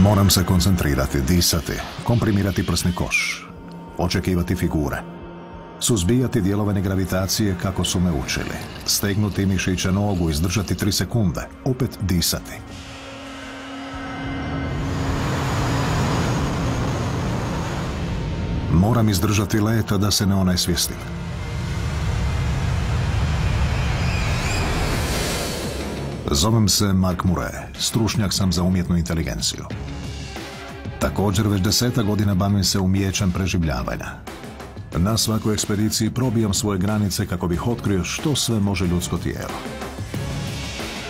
Moram se koncentrirati, disati, komprimirati prsni koš, očekivati figure, suzbijati djelovanje gravitacije kako su me učili, stegnuti mišiće nogu, izdržati 3 sekunde, opet disati. Moram izdržati leta da se ne onesvijestim. Zovem se Mark Murray, stručnjak sam za umjetnu inteligenciju. Također već 10 godina bavim se umijećem preživljavanja. Na svakoj ekspediciji probijam svoje granice kako bih otkrio što sve može ljudsko tijelo.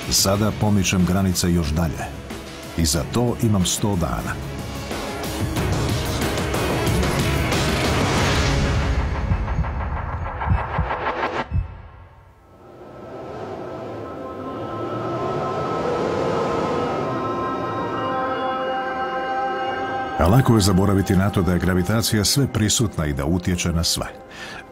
Sada pomičem granice još dalje. I za to imam 100 dana. Lako je zaboraviti na to da je gravitacija sve prisutna i da utječe na sve.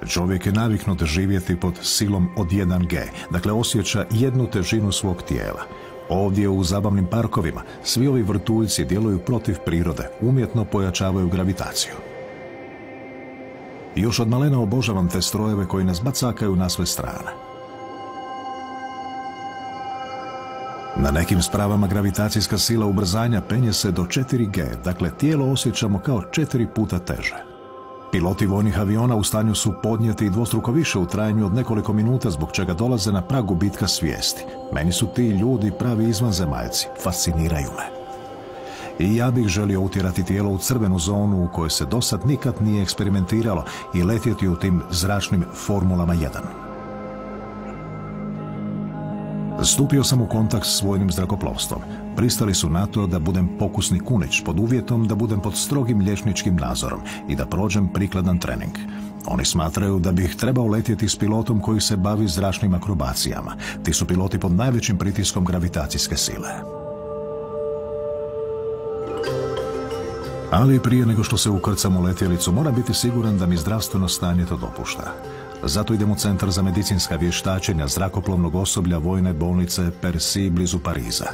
Čovjek je naviknut živjeti pod silom od 1G, dakle osjeća jednu težinu svog tijela. Ovdje u zabavnim parkovima svi ovi vrtuljci djeluju protiv prirode, umjetno pojačavaju gravitaciju. Još od malena obožavam te strojeve koji nas bacakaju na sve strane. Na nekim spravama gravitacijska sila ubrzanja penje se do 4G, dakle tijelo osjećamo kao 4 puta teže. Piloti vojnih aviona u stanju su podnijeti i dvostruko više u trajanju od nekoliko minuta, zbog čega dolaze na prag gubitka svijesti. Meni su ti ljudi pravi izvanzemaljci, fasciniraju me. I ja bih želio utjerati tijelo u crvenu zonu u kojoj se dosad nikad nije eksperimentiralo i letjeti u tim zračnim Formulama 1. Stupio sam u kontakt s vojnim zrakoplovstvom. Pristali su na to da budem pokusni kunić pod uvjetom da budem pod strogim liječničkim nadzorom i da prođem prikladan trening. Oni smatraju da bih trebao letjeti s pilotom koji se bavi zračnim akrobacijama. Ti su piloti pod najvećim pritiskom gravitacijske sile. Ali prije nego što se ukrcam u letjelicu, moram biti siguran da mi zdravstveno stanje to dopušta. Zato idem u Centar za medicinska vještačenja zrakoplovnog osoblja vojne bolnice Percy blizu Pariza.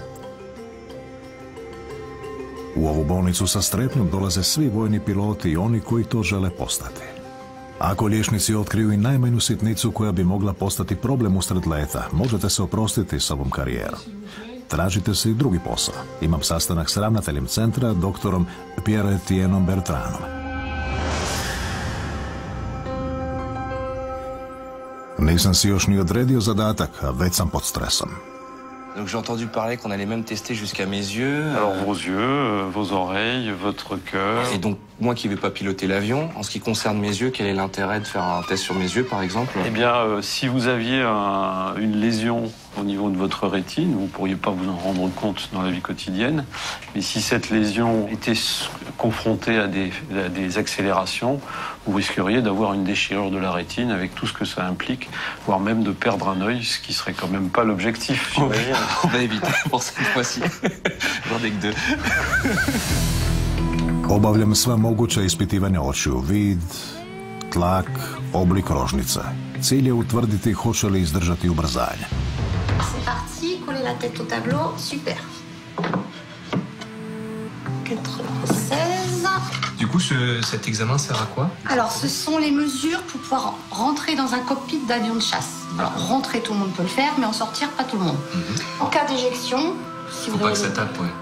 U ovu bolnicu sa strepnjom dolaze svi vojni piloti i oni koji to žele postati. Ako liječnici otkriju i najmanju sitnicu koja bi mogla postati problem usred leta, možete se oprostiti s ovom karijerom. Tražite si drugi posao. Imam sastanak s ravnateljem centra, doktorom Pierre-Étienne Bertrandom. Nisam si još ni odredio zadatak, a već sam pod stresom. Donc j'ai entendu parler qu'on allait même tester jusqu'à mes yeux. Alors vos yeux, vos oreilles, votre cœur. Et donc moi qui vais pas piloter l'avion, en ce qui concerne mes yeux, quel est l'intérêt de faire un test sur mes yeux par exemple? Eh bien, si vous aviez une lésion au niveau de votre rétine, vous ne pourriez pas vous en rendre compte dans la vie quotidienne. Mais si cette lésion était confrontée à des accélérations, vous risqueriez d'avoir une déchirure de la rétine avec tout ce que ça implique, voire même de perdre un œil, ce qui serait quand même pas l'objectif, j'imagine. On va éviter pour cette fois-ci. J'en ai que 2. Obavljam sva moguća ispitivanja očiju, vid, tlak, oblik rožnice. Cilj je utvrditi hoće li izdržati ubrzanje. C'est parti, coller la tête au tableau, super. 96. Du coup, cet examen sert à quoi? Alors, ce sont les mesures pour pouvoir rentrer dans un cockpit d'avion de chasse. Alors, rentrer, tout le monde peut le faire, mais en sortir, pas tout le monde. En cas d'éjection, si vous Faut pas que ça tape, ouais.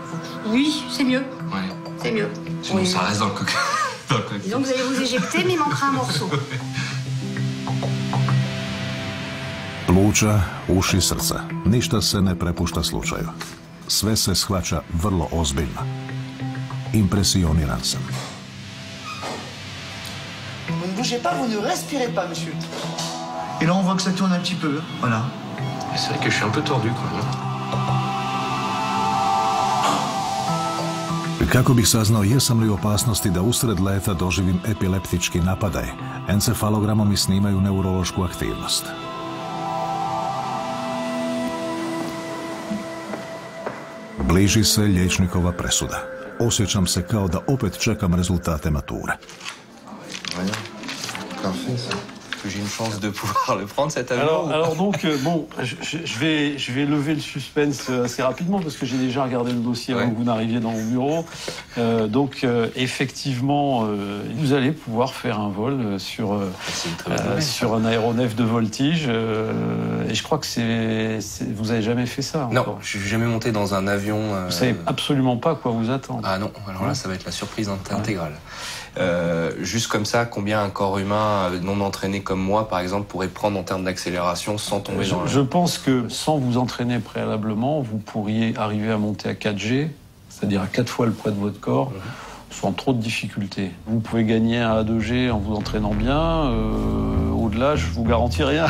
Oui, c'est mieux. Ouais. C'est mieux. Sinon, Oui. ça reste dans le cockpit. Disons que vous allez vous éjecter, mais il manquera un morceau. Pluća, uši, srca. Ništa se ne prepušta slučaju. Sve se shvaća vrlo ozbiljno. Impresioniran sam. Vous ne bougez pas, vous ne respirez pas, monsieur. Et là, on voit que ça tourne un petit peu. Voilà. C'est vrai que je suis un peu tordu, quoi. Kako bih saznao jesam li u opasnosti da usred leta doživim epileptički napadaj, encefalogramom mi snimaju neurološku aktivnost. Bliži se liječnikova presuda. Osjećam se kao da opet čekam rezultate mature. que j'ai une chance de pouvoir le prendre, cet avion? Alors donc, bon, je vais lever le suspense assez rapidement parce que j'ai déjà regardé le dossier avant que vous n'arriviez dans mon bureau. Donc, effectivement, vous allez pouvoir faire un vol sur un aéronef de voltige. Et je crois que vous n'avez jamais fait ça. Non, encore. je ne suis jamais monté dans un avion. Vous savez absolument pas à quoi vous attendre. Ah non, alors là, ça va être la surprise intégrale. Juste comme ça, combien un corps humain non entraîné comme moi, par exemple, pourrait prendre en termes d'accélération sans tomber dans Je pense que sans vous entraîner préalablement, vous pourriez arriver à monter à 4G, c'est-à-dire à 4 fois le poids de votre corps, sans trop de difficultés. Vous pouvez gagner à 2G en vous entraînant bien. Au-delà, je vous garantis rien.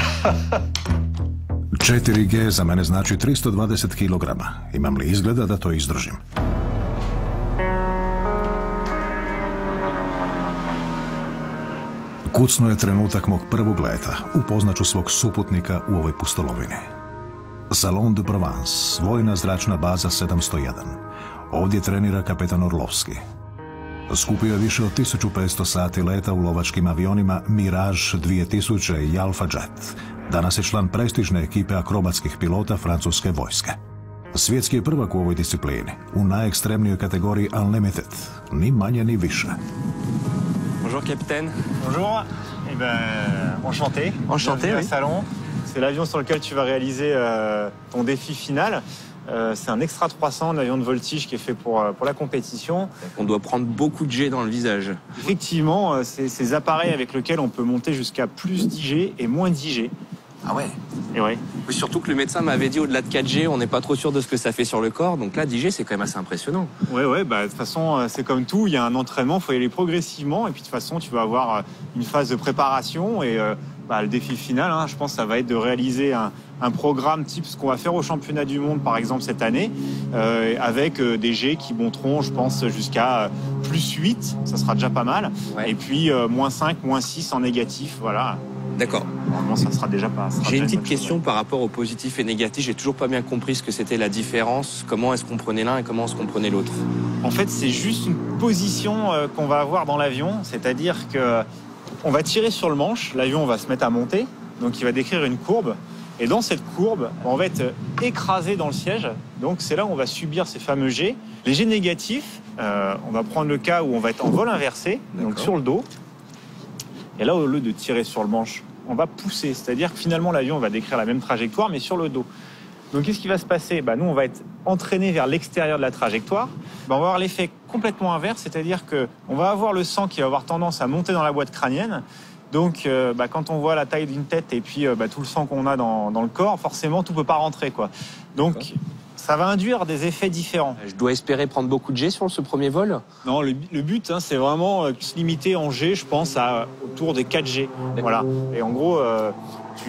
4G za mene znači 320 kg. Imam li izgleda da to izdržim? Kucno je trenutak mog prvog leta. Upoznaću svog suputnika u ovoj pustolovini. Salon de Provence, vojna zračna baza 701. Ovdje trenira kapetan Orlovski. Skupio je više od 1500 sati leta u lovačkim avionima Mirage 2000 i Alpha Jet. Danas je član prestižne ekipe akrobatskih pilota francuske vojske. Svjetski je prvak u ovoj disciplini, u najekstremnijoj kategoriji Unlimited, ni manje ni više. Bonjour capitaine. Bonjour, eh ben, enchanté. Enchanté, Bienvenue oui. au salon. C'est l'avion sur lequel tu vas réaliser ton défi final. C'est un Extra 300, un avion de voltige qui est fait pour la compétition. On doit prendre beaucoup de G dans le visage. Effectivement, c'est ces appareils avec lesquels on peut monter jusqu'à plus 10G et moins 10G. Ah ouais. Et ouais. Oui, surtout que le médecin m'avait dit au-delà de 4G, on n'est pas trop sûr de ce que ça fait sur le corps. Donc là, 10G, c'est quand même assez impressionnant. Ouais, bah, de toute façon, c'est comme tout, il y a un entraînement, il faut y aller progressivement. Et puis de toute façon, tu vas avoir une phase de préparation. Et le défi final, je pense, ça va être de réaliser un programme type ce qu'on va faire au championnat du monde, par exemple, cette année, avec des G qui monteront, je pense, jusqu'à plus 8. Ça sera déjà pas mal. Ouais. Et puis, moins 5, moins 6 en négatif, voilà. D'accord. Normalement, ça sera déjà pas. J'ai une petite question par rapport au positif et négatif. J'ai toujours pas bien compris ce que c'était la différence. Comment est-ce qu'on prenait l'un et comment est-ce qu'on prenait l'autre? En fait, c'est juste une position qu'on va avoir dans l'avion. C'est-à-dire que on va tirer sur le manche. L'avion va se mettre à monter. Donc, il va décrire une courbe. Et dans cette courbe, on va être écrasé dans le siège. Donc, c'est là où on va subir ces fameux G. Les G négatifs, on va prendre le cas où on va être en vol inversé, donc sur le dos. Et là, au lieu de tirer sur le manche, on va pousser. C'est-à-dire que finalement, l'avion va décrire la même trajectoire, mais sur le dos. Donc, qu'est-ce qui va se passer? Nous, on va être entraîné vers l'extérieur de la trajectoire. On va avoir l'effet complètement inverse, c'est-à-dire qu'on va avoir le sang qui va avoir tendance à monter dans la boîte crânienne. Donc, quand on voit la taille d'une tête et puis tout le sang qu'on a dans le corps, forcément, tout ne peut pas rentrer, quoi. Donc, ça va induire des effets différents. Je dois espérer prendre beaucoup de G sur ce premier vol? Non, le but, c'est vraiment se limiter en G, je pense, autour des 4G. Voilà. Et en gros,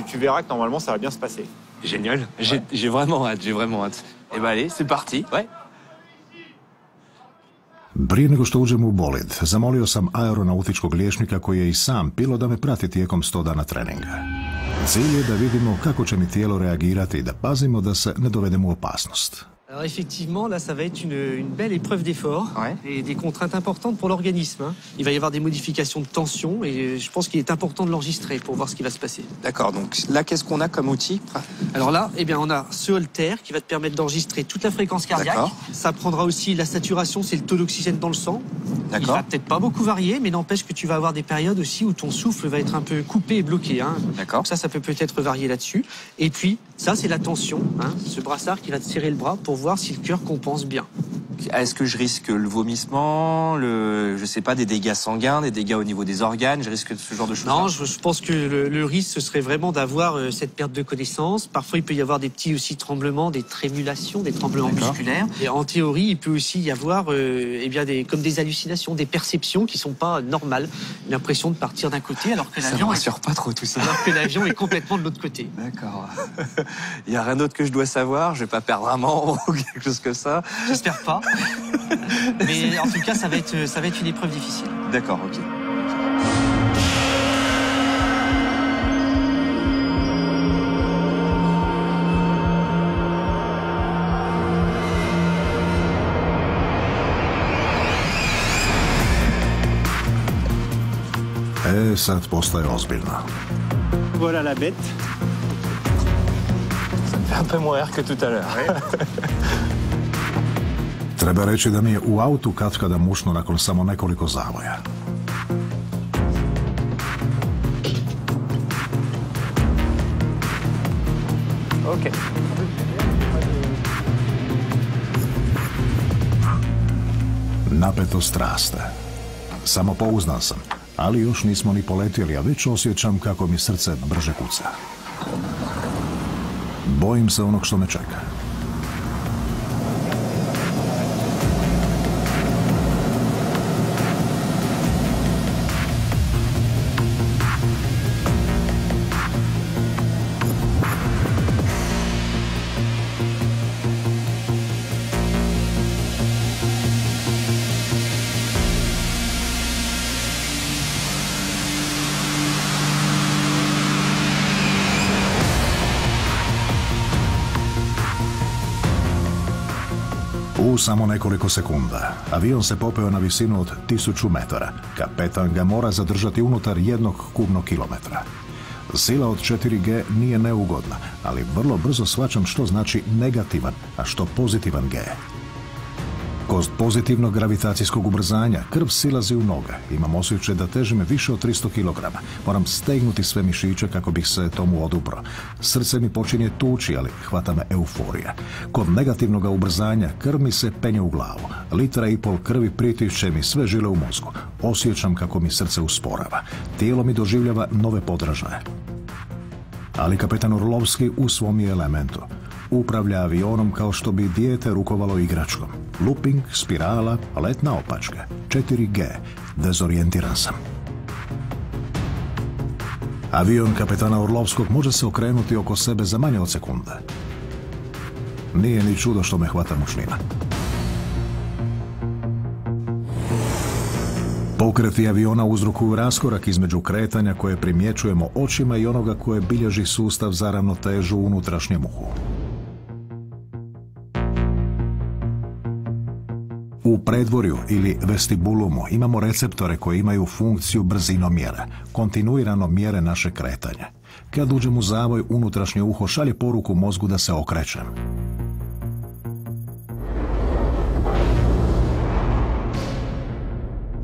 tu verras que normalement, ça va bien se passer. Génial. J'ai vraiment hâte, Eh ben allez, c'est parti. Ouais. Prije nego što uđem u bolid, zamolio sam aeronautičkog liječnika koji je i sam pilot da me prati tijekom 100 dana treninga. Cilj je da vidimo kako će mi tijelo reagirati i da pazimo da se ne dovedemo u opasnost. Alors effectivement, là, ça va être une belle épreuve d'effort et des contraintes importantes pour l'organisme. Il va y avoir des modifications de tension et je pense qu'il est important de l'enregistrer pour voir ce qui va se passer. D'accord, donc là, qu'est-ce qu'on a comme outil? Alors là, on a ce holter qui va te permettre d'enregistrer toute la fréquence cardiaque. Ça prendra aussi la saturation, c'est le taux d'oxygène dans le sang. Il va peut-être pas beaucoup varier, mais n'empêche que tu vas avoir des périodes aussi où ton souffle va être un peu coupé et bloqué. D'accord. Donc ça peut peut-être varier là-dessus. Et puis, ça, c'est la tension. Ce brassard qui va te serrer le bras pour voir si le cœur compense bien. Est-ce que je risque le vomissement, des dégâts sanguins, des dégâts au niveau des organes? Je risque ce genre de choses? Non, je pense que le risque, ce serait vraiment d'avoir cette perte de connaissance. Parfois, il peut y avoir des petits aussi tremblements, des trémulations, des tremblements musculaires. Et en théorie, il peut aussi y avoir comme des hallucinations, des perceptions qui sont pas normales. L'impression de partir d'un côté alors que l'avion... Ça me rassure pas trop tout ça. Alors que l'avion est complètement de l'autre côté. D'accord. Il n'y a rien d'autre que je dois savoir? Je vais pas perdre un membre ou quelque chose comme ça? J'espère pas. Mais en tout cas, ça va être une épreuve difficile. D'accord, ok. Sad postaje ozbiljno. Voilà la bête. Ça me fait un peu moins air que tout à l'heure. Treba reći da mi je u autu katkada mušno nakon samo nekoliko zavoja. Ok. Napetost raste. Samopouzdan sam, ali još nismo ni poletjeli, a već osjećam kako mi srce brže kuca. Bojim se onog što me čeka. U samo nekoliko sekunda avion se popeo na visinu od 1000 metara. Kapetan ga mora zadržati unutar 1 kubnog kilometra. Sila od 4G nije neugodna, ali vrlo brzo shvaćam što znači negativan, a što pozitivan G. Kod pozitivnog gravitacijskog ubrzanja krv silazi u noge. Imam osjećaj da težim više od 300 kg. Moram stegnuti sve mišiće kako bih se tomu odupro. Srce mi počinje tući, ali hvata me euforija. Kod negativnog ubrzanja krv mi se penje u glavu. 1,5 litra krvi pritišće mi sve žile u mozgu. Osjećam kako mi srce usporava. Tijelo mi doživljava nove podražaje. Ali kapetan Orlovski u svom je elementu. Upravlja avionom kao što bi dijete rukovalo igračkom. Looping, spirala, let naopačke. 4G. Dezorijentiran sam. Avion kapetana Orlovskog može se okrenuti oko sebe za manje od sekunde. Nije ni čudo što me hvata mučnina. Pokreti aviona uzrokuju raskorak između kretanja koje primjećujemo očima i onoga koje bilježi sustav za ravnotežu u unutrašnjem uhu. U predvorju ili vestibulumu imamo receptore koji imaju funkciju brzinomjera, kontinuirano mjere naše kretanje. Kad uđem u zavoj, unutrašnje uho šalje poruku mozgu da se okrećem.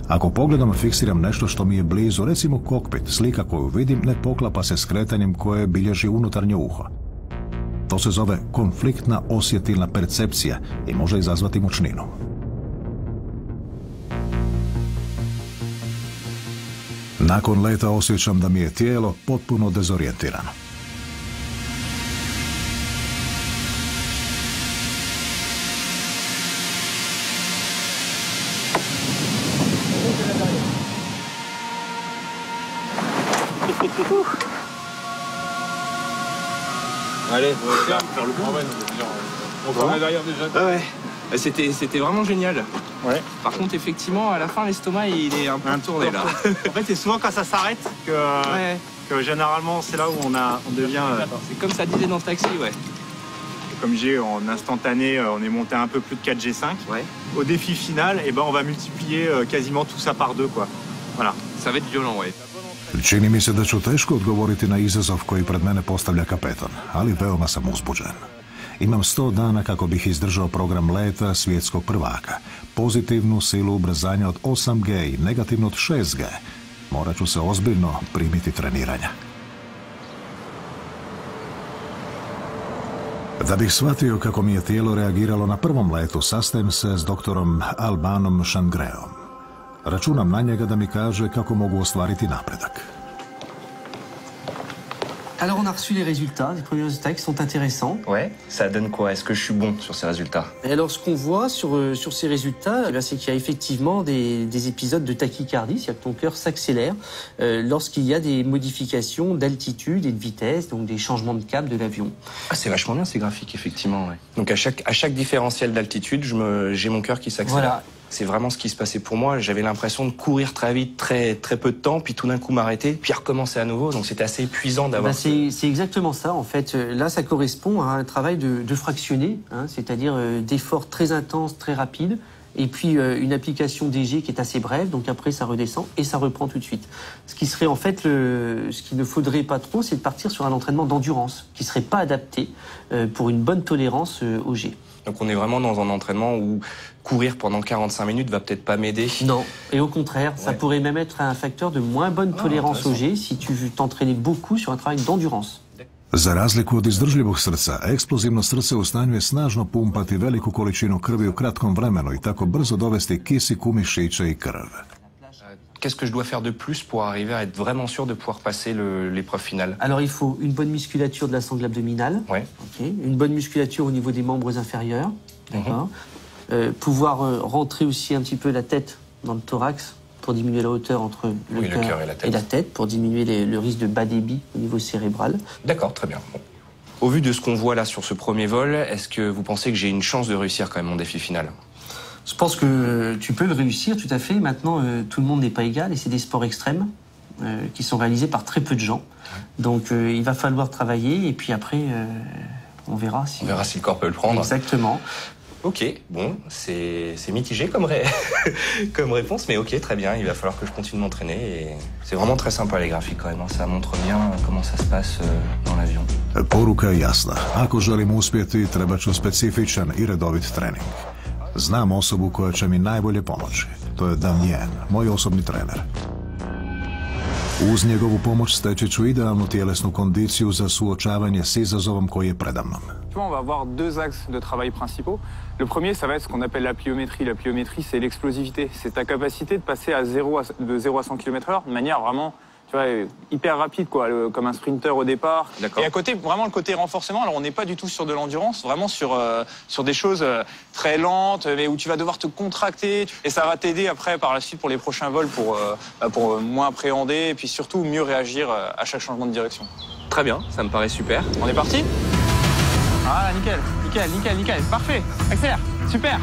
Ako pogledom fiksiram nešto što mi je blizu, recimo kokpit, slika koju vidim ne poklapa se s kretanjem koje bilježi unutarnje uho. To se zove konfliktna osjetilna percepcija i može izazvati mučninu. Nakon leta osjećam da mi je tijelo potpuno dezorijentirano. Allez, on va derrière déjà. Ah ouais, c'était vraiment génial. Ouais. Par contre, effectivement, à la fin, l'estomac, il est un peu tourné là. En fait, c'est souvent quand ça s'arrête que généralement, c'est là où on devient... C'est comme ça disait dans le taxi, ouais. Comme j'ai en instantané, on est monté un peu plus de 4G5. Ouais. Au défi final, on va multiplier quasiment tout ça par 2, quoi. Voilà. Ça va être violent, ouais. Čini mi se da ću teško odgovoriti na izazov koji pred mene postavlja kapetan, ali veoma sam uzbuđen. Imam 100 dana kako bih izdržao program leta svjetskog prvaka. Pozitivnu silu ubrzanja od 8G i negativnu od 6G. Morat ću se ozbiljno primiti treniranja. Da bih shvatio kako mi je tijelo reagiralo na prvom letu, sastajem se s doktorom Albanom Shangreom. Računam na njega da mi kaže kako mogu ostvariti napredak. Alors on a reçu les résultats, les premiers résultats qui sont intéressants. Ouais, ça donne quoi? Est-ce que je suis bon sur ces résultats? Et alors ce qu'on voit sur ces résultats, c'est qu'il y a effectivement des épisodes de tachycardie, c'est-à-dire que ton cœur s'accélère lorsqu'il y a des modifications d'altitude et de vitesse, donc des changements de cap de l'avion. Ah, c'est vachement bien ces graphiques, effectivement. Ouais. Donc à chaque différentiel d'altitude, j'ai mon cœur qui s'accélère. Voilà. C'est vraiment ce qui se passait pour moi. J'avais l'impression de courir très vite, très peu de temps, puis tout d'un coup m'arrêter, puis recommencer à nouveau. Donc c'était assez épuisant d'avoir... C'est exactement ça, en fait. Là, ça correspond à un travail de fractionné, hein, c'est-à-dire d'efforts très intenses, très rapides, et puis une application DG qui est assez brève, donc après ça redescend et ça reprend tout de suite. Ce qui serait en fait, ce qu'il ne faudrait pas trop, c'est de partir sur un entraînement d'endurance qui ne serait pas adapté pour une bonne tolérance au G. Donc on est vraiment dans un entraînement où courir pendant 45 minutes va peut-être pas m'aider. Non, et au contraire, ça pourrait même être un facteur de moins bonne tolérance au G si tu t'entraînais beaucoup sur un travail d'endurance. Za razliku od izdržljivog srca, eksplozivno srce u stanju je snažno pumpati veliku količinu krvi u kratkom vremenu i tako brzo dovesti kisik u mišiće i krv. Qu'est-ce que je dois faire de plus pour arriver à être vraiment sûr de pouvoir passer l'épreuve finale? Alors il faut une bonne musculature de la sangle abdominale, une bonne musculature au niveau des membres inférieurs, pouvoir rentrer aussi un petit peu la tête dans le thorax pour diminuer la hauteur entre le cœur et la tête, pour diminuer le risque de bas débit au niveau cérébral. D'accord, très bien. Bon. Au vu de ce qu'on voit là sur ce premier vol, est-ce que vous pensez que j'ai une chance de réussir quand même mon défi final? Je pense que tu peux le réussir, tout à fait. Maintenant, tout le monde n'est pas égal et c'est des sports extrêmes qui sont réalisés par très peu de gens. Donc, il va falloir travailler et puis après, on verra si... On verra si le corps peut le prendre. Exactement. Ok, bon, c'est mitigé comme, comme réponse, mais ok, très bien, il va falloir que je continue de m'entraîner. Et c'est vraiment très sympa les graphiques quand même, hein. Ça montre bien comment ça se passe dans l'avion. Poruka je jasna. Ako želim uspjeti, treba ću specifičan i redovit trening. Znam osobu koja će mi najbolje pomoći. To je Damien, moj osobni trener. Uz njegovu pomoć steći ću idealnu tjelesnu kondiciju za suočavanje s izazovom koji je predamnom. On va avoir deux axes de travail principaux. Le premier, ça va être ce qu'on appelle la pliométrie. La pliométrie, c'est l'explosivité. C'est ta capacité de passer de 0 à 100 km/h de manière vraiment, tu vois, hyper rapide, quoi, comme un sprinter au départ. Et à côté, vraiment le côté renforcement. Alors, on n'est pas du tout sur de l'endurance, vraiment sur des choses très lentes, mais où tu vas devoir te contracter. Et ça va t'aider après, par la suite, pour les prochains vols, pour moins appréhender et puis surtout mieux réagir à chaque changement de direction. Très bien, ça me paraît super. On est parti? Voilà, nickel, nickel, nickel, nickel. Parfait. Accélère. Super.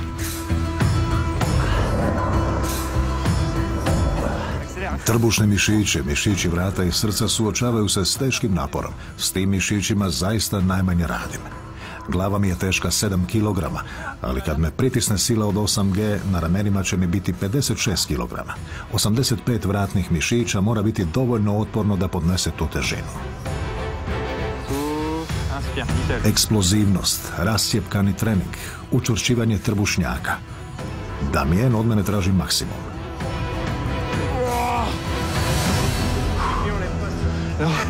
Trbušni mišići, mišići vrata i srca suočavaju se s teškim naporom. S tim mišićima zaista najmanje radim. Glava mi je teška 7 kg, ali kad me pritisne sila od 8G, na ramenima će mi biti 56 kg. 85 vratnih mišića mora biti dovoljno otporno da podnese tu težinu. Eksplozivnost, rascjepkani trening, učvršćivanje trbušnjaka. Damien od mene traži maksimum.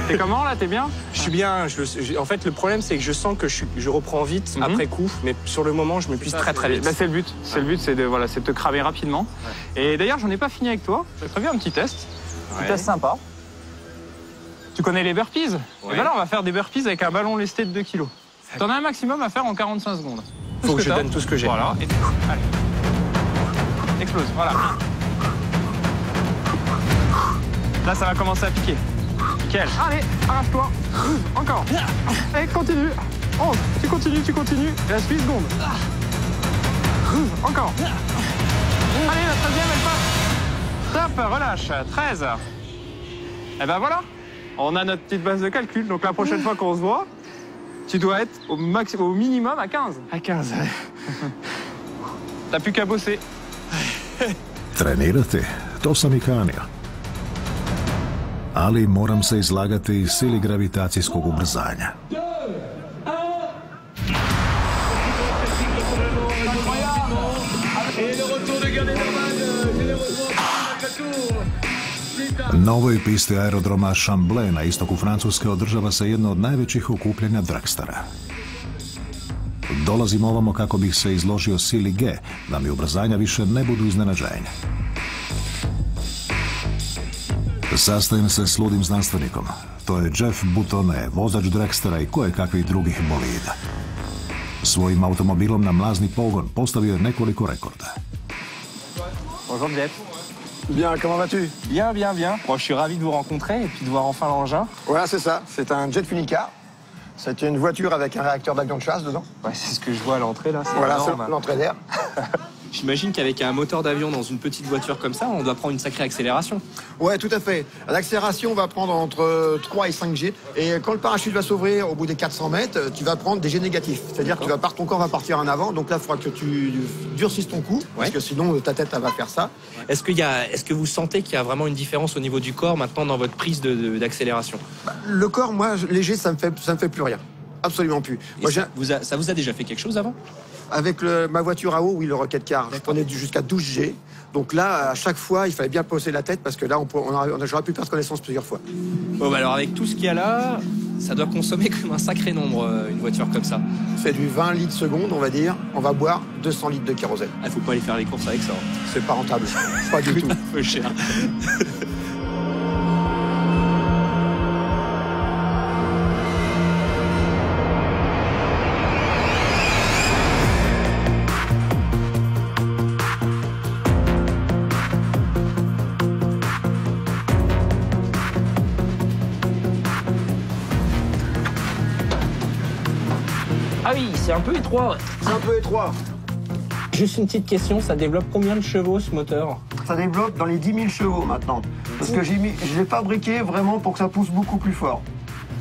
T'es comment là? T'es bien? Je suis bien. En fait, le problème, c'est que je sens que je reprends vite après coup, mais sur le moment, je m'épuise très très vite. Bah, c'est le but. C'est le but, c'est de te cramer rapidement. Et d'ailleurs, j'en ai pas fini avec toi. J'ai prévu un petit test. Un test sympa. Tu connais les burpees? Et ben là, on va faire des burpees avec un ballon lesté de 2 kg. T'en as un maximum à faire en 45 secondes. Faut que je donne tout ce que j'ai. Voilà. Et... Allez. Explose. Voilà. Là, ça va commencer à piquer. Nickel. Allez, arrache-toi. Encore. Et continue. 11. Tu continues, tu continues. Et la 8 secondes. Encore. Allez, la 13e, elle passe. Top, relâche. 13. Et ben voilà. On a notre petite base de calcul. Donc la prochaine fois qu'on se voit, tu dois être au minimum à 15. À 15. T'as plus qu'à bosser. Trenirati, to sam i kanio. Ali moram se izlagati sili gravitacijskog ubrzanja. Na ovoj pisti aerodroma Chamblay na istoku Francuske održava se jedno od najvećih okupljanja dragstera. Dolazim ovamo kako bih se izložio sili G, da mi ubrzanja više ne budu iznenađenje. Sastajem se s ludim znanstvenikom. To je Jeff Butone, vozač dragstera i kojekakvih drugih bolida. Svojim automobilom na mlazni pogon postavio je nekoliko rekorda. Bonjour Jeff. Bien, comment vas-tu? Bien, bien, bien. Moi, je suis ravi de vous rencontrer et puis de voir enfin l'engin. Voilà, c'est ça. C'est un Jet Funica. C'est une voiture avec un réacteur d'avion de chasse dedans. Ouais, c'est ce que je vois à l'entrée, là. Voilà, c'est l'entrée d'air. J'imagine qu'avec un moteur d'avion dans une petite voiture comme ça, on doit prendre une sacrée accélération. Ouais, tout à fait. L'accélération va prendre entre 3 et 5 G. Et quand le parachute va s'ouvrir au bout des 400 mètres, tu vas prendre des G négatifs. C'est-à-dire que ton corps va partir en avant. Donc là, il faudra que tu durcisses ton cou, parce que sinon, ta tête, elle va faire ça. Est-ce que vous sentez qu'il y a vraiment une différence au niveau du corps maintenant dans votre prise d'accélération? Le corps, moi, léger, ça me fait plus rien. Absolument plus. Moi, ça vous a déjà fait quelque chose avant? Avec ma voiture à eau, oui, le Rocket Car, je prenais jusqu'à 12 G. Donc là, à chaque fois, il fallait bien poser la tête parce que là, j'aurais pu perdre connaissance plusieurs fois. Bon, bah alors avec tout ce qu'il y a là, ça doit consommer quand même un sacré nombre, une voiture comme ça. C'est du 20 litres seconde, on va dire. On va boire 200 litres de kérosène. Ah, faut pas aller faire les courses avec ça. C'est pas rentable. Pas du tout. Un peu cher. Ah oui, c'est un peu étroit. C'est un peu étroit. Juste une petite question, ça développe combien de chevaux ce moteur? Ça développe dans les 10 000 chevaux maintenant. Parce que je l'ai fabriqué vraiment pour que ça pousse beaucoup plus fort.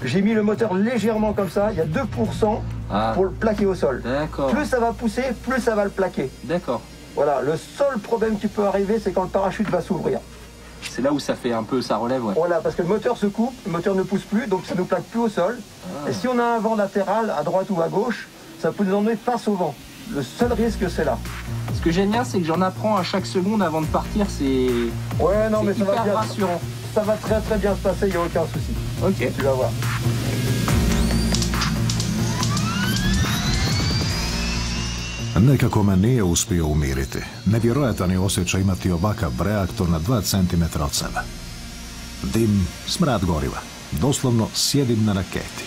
J'ai mis le moteur légèrement comme ça, il y a 2% pour le plaquer au sol. D'accord. Plus ça va pousser, plus ça va le plaquer. D'accord. Voilà, le seul problème qui peut arriver, c'est quand le parachute va s'ouvrir. C'est là où ça fait un peu, ça relève, ouais. Voilà, parce que le moteur se coupe, le moteur ne pousse plus, donc ça ne nous plaque plus au sol. Et si on a un vent latéral, à droite ou à gauche, ça peut nous emmener face au vent. Le seul risque, c'est là. Ce que j'aime bien, c'est que j'en apprends à chaque seconde avant de partir, c'est... Ouais, non, mais ça va bien. Rassurant. Ça va très très bien se passer, il n'y a aucun souci. Ok. Tu vas voir. Nekako me nije uspio umiriti. Nevjerojatan je osjećaj imati ovakav reaktor na 2 cm od sebe. Dim, smrad goriva. Doslovno sjedim na raketi.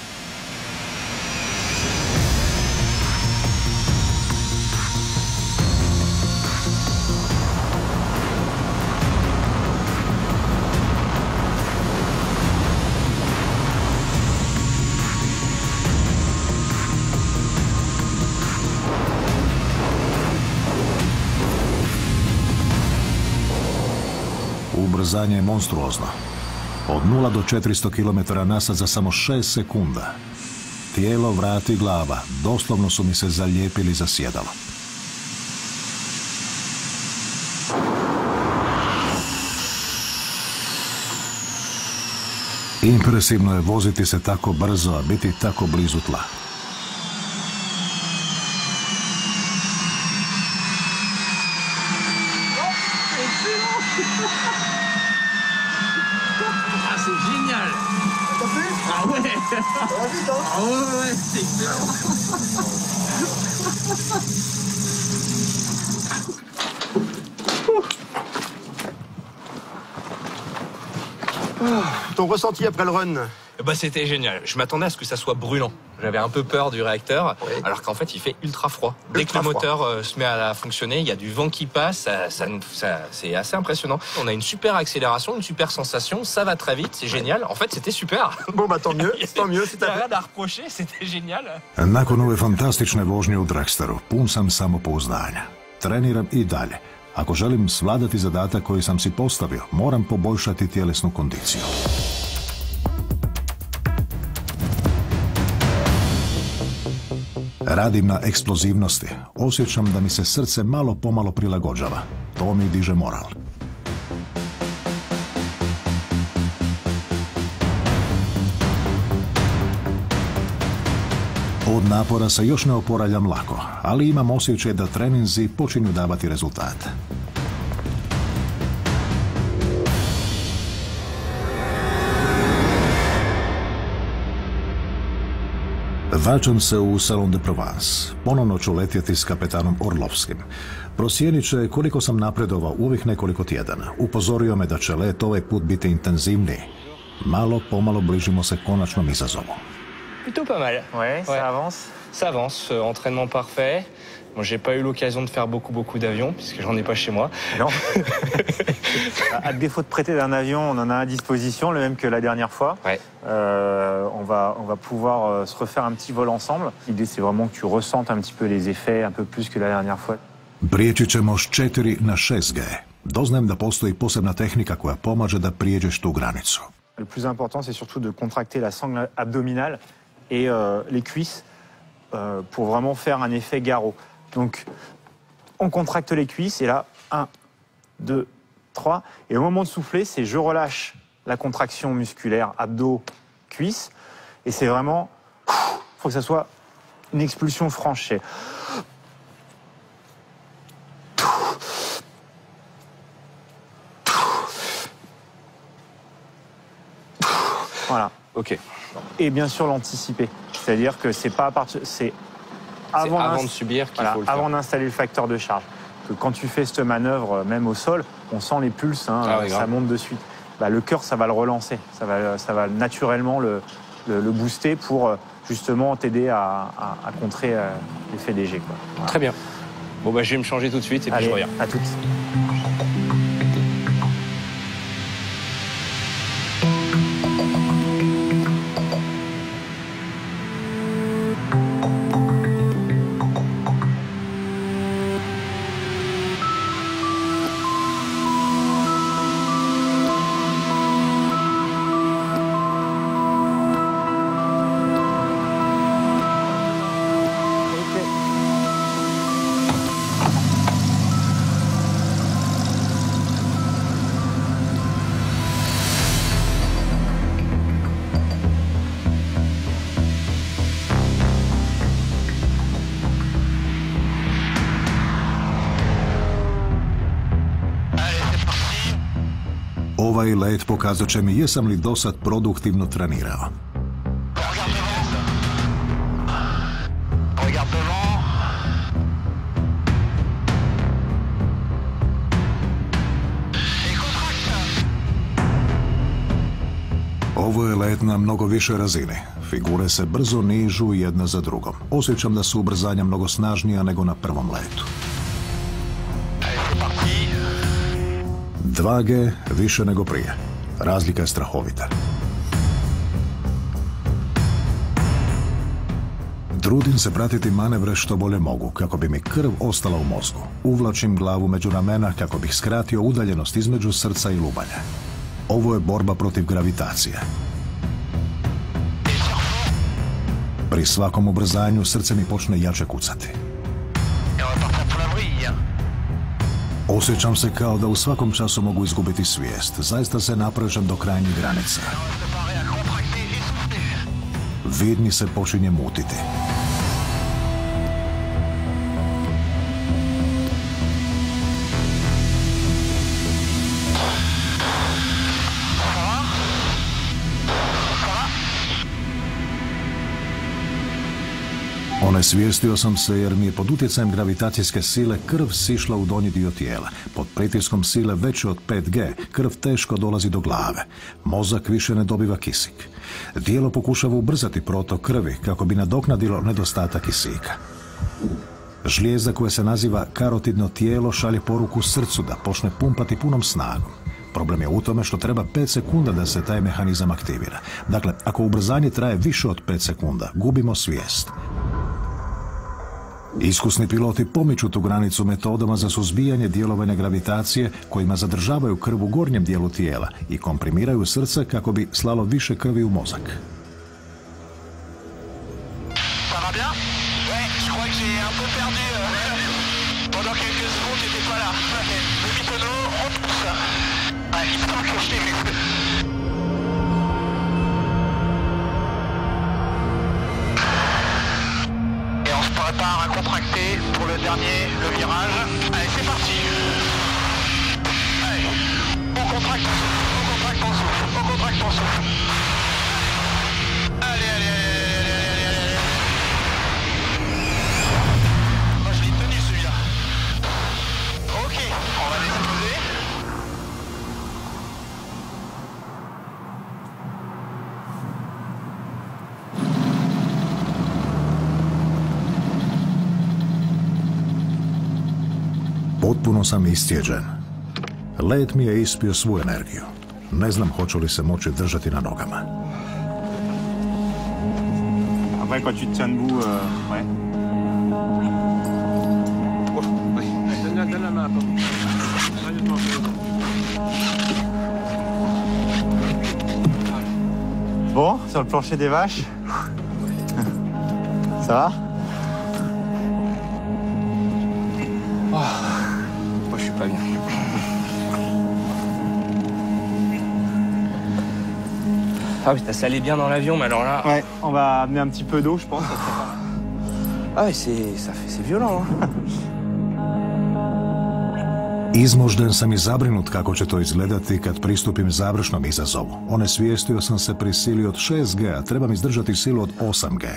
Ubrzanje je monstruozno. Od 0 do 400 km na sat za samo 6 sekunda. Tijelo, vrat i glava doslovno su mi se zalijepili za sjedalo. Impresivno je voziti se tako brzo, a biti tako blizu tla. Ah, c'est génial! T'as vu? Ah ouais! Ça va vite, hein? Ah ouais, c'est excellent! Ton ressenti après le run? Bah, c'était génial. Je m'attendais à ce que ça soit brûlant. J'avais un peu peur du réacteur, alors qu'en fait, il fait ultra froid. Dès que le moteur se met à fonctionner, il y a du vent qui passe, c'est assez impressionnant. On a une super accélération, une super sensation, ça va très vite, c'est génial. En fait, c'était super. Bon, bah tant mieux, si t'as rien à reprocher, c'était génial. Nakon ove fantastične vožnje u Dragsteru, pun sam samopouzdanja. Treniram i dalje. Ako želim svladati zadatak koji sam si postavio, moram poboljšati tjelesnu kondiciju. Radim na eksplozivnosti. Osjećam da mi se srce malo pomalo prilagođava. To mi diže moral. Od napora se još ne oporavljam lako, ali imam osjećaj da treninzi počinju davati rezultate. Vraćam se u Salon de Provence. Ponovno ću letjeti s kapetanom Orlovskim. Procijenit će koliko sam napredovao u ovih nekoliko tjedana. Upozorio me da će let ovaj put biti intenzivniji. Malo pomalo bližimo se konačnom izazovu. Plutôt pas mal. Ouais, ça avance. Ça avance, entraînement parfait. Bon, j'ai pas eu l'occasion de faire beaucoup d'avions, puisque j'en ai pas chez moi. Non. À défaut de prêter d'un avion, on en a à disposition, le même que la dernière fois. Ouais. On va pouvoir se refaire un petit vol ensemble. L'idée, c'est vraiment que tu ressentes un petit peu les effets, un peu plus que la dernière fois. Prijeći ćemo s 4 na 6G. Doznajem da postoji posebna tehnika koja pomaže da prijeđeš tu granicu. Le plus important, c'est surtout de contracter la sangle abdominale et les cuisses pour vraiment faire un effet garrot. Donc, on contracte les cuisses et là, 1, 2, 3. Et au moment de souffler, c'est je relâche la contraction musculaire abdos-cuisses. Et c'est vraiment, il faut que ça soit une expulsion franche. C'est... Voilà. Ok. Et bien sûr l'anticiper. C'est-à-dire que c'est pas à partir, c'est avant de subir qu'il faut le faire. Avant d'installer le facteur de charge. Que quand tu fais cette manœuvre, même au sol, on sent les pulses, hein, oui, ça monte de suite. Bah, le cœur, ça va le relancer, ça va naturellement le booster pour justement t'aider à contrer l'effet léger, quoi. Voilà. Très bien. Bon, bah, je vais me changer tout de suite et puis je reviens. À toutes. Ovaj let pokazat će mi jesam li dosad produktivno trenirao. Ovo je let na mnogo više razine. Figure se brzo nižu jedna za drugom. Osjećam da su ubrzanja mnogo snažnija nego na prvom letu. 2G više nego prije. Razlika je strahovita. Trudim se pratiti manevre što bolje mogu, kako bi mi krv ostala u mozgu. Uvlačim glavu među ramena kako bih skratio udaljenost između srca i lubanja. Ovo je borba protiv gravitacije. Pri svakom ubrzanju srce mi počne jače kucati. Osjećam se kao da u svakom času mogu izgubiti svijest. Zaista se naprežem do krajnjih granica. Vid mi se počinje mutiti. Onesvijestio sam se jer mi je pod utjecajem gravitacijske sile krv sišla u donji dio tijela. Pod pritiskom sile veće od 5G krv teško dolazi do glave. Mozak više ne dobiva kisik. Tijelo pokušava ubrzati protok krvi kako bi nadoknadilo nedostatak kisika. Žlijezda koja se naziva karotidno tijelo šalje poruku srcu da počne pumpati punom snagom. Problem je u tome što treba 5 sekunda da se taj mehanizam aktivira. Dakle, ako ubrzanje traje više od 5 sekunda, gubimo svijest. Iskusni piloti pomiču tu granicu metodama za suzbijanje djelovanja gravitacije kojima zadržavaju krv u gornjem dijelu tijela i komprimiraju srce kako bi slalo više krvi u mozak. Prépare à contracter pour le dernier, le virage. Allez, c'est parti. Allez, on contracte ton souffle, on contracte ton souffle. Allez, allez, allez, allez, allez, allez. Moi, je l'ai tenu celui-là. Ok, on va laisser poser. Potpuno sam iscijeđen. Let mi je ispio svu energiju. Ne znam hoću li se moći držati na nogama. Après, quand tu te tiens debout, ouais. sur le plancher des vaches. Ça va? Oh. Moi, je suis pas bien. Ah putain, ça allait bien dans l'avion, mais alors là... Ouais, on va amener un petit peu d'eau, je pense. Ah ouais, c'est violent, hein. Izmožden sam i zabrinut kako će to izgledati kad pristupim završnom izazovu. Onesvijestio sam se pri sili od 6G, a trebam izdržati silu od 8G.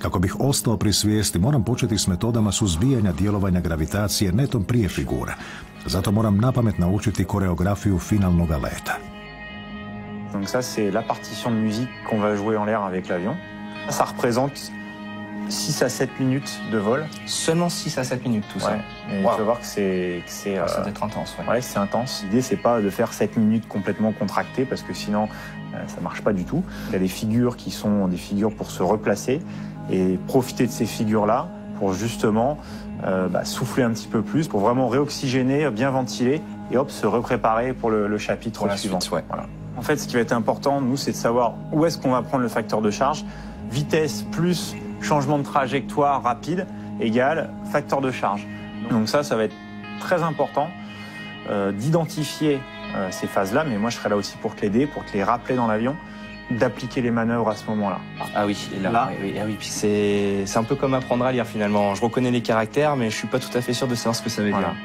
Kako bih ostao pri svijesti, moram početi s metodama suzbijanja djelovanja gravitacije netom prije figure. Zato moram napamet naučiti koreografiju finalnog leta. Donc ça, c'est la partition de musique qu'on va jouer en l'air avec l'avion. Ça représente 6 à 7 minutes de vol. Seulement 6 à 7 minutes, tout ça. Et wow. Tu vas voir que c'est ça doit être intense. Ouais, c'est intense. L'idée, c'est pas de faire 7 minutes complètement contractées, parce que sinon, ça marche pas du tout. Il y a des figures qui sont des figures pour se replacer et profiter de ces figures-là pour justement souffler un petit peu plus, pour vraiment réoxygéner, bien ventiler et hop, se repréparer pour le chapitre suivant. Suite, ouais. Voilà. En fait, ce qui va être important, nous, c'est de savoir où est-ce qu'on va prendre le facteur de charge. Vitesse plus changement de trajectoire rapide égale facteur de charge. Donc ça va être très important d'identifier ces phases-là, mais moi je serai là aussi pour te l'aider, pour te les rappeler dans l'avion, d'appliquer les manœuvres à ce moment-là. Ah oui, et là, oui. Puis c'est un peu comme apprendre à lire finalement. Je reconnais les caractères, mais je suis pas tout à fait sûr de savoir ce que ça veut dire.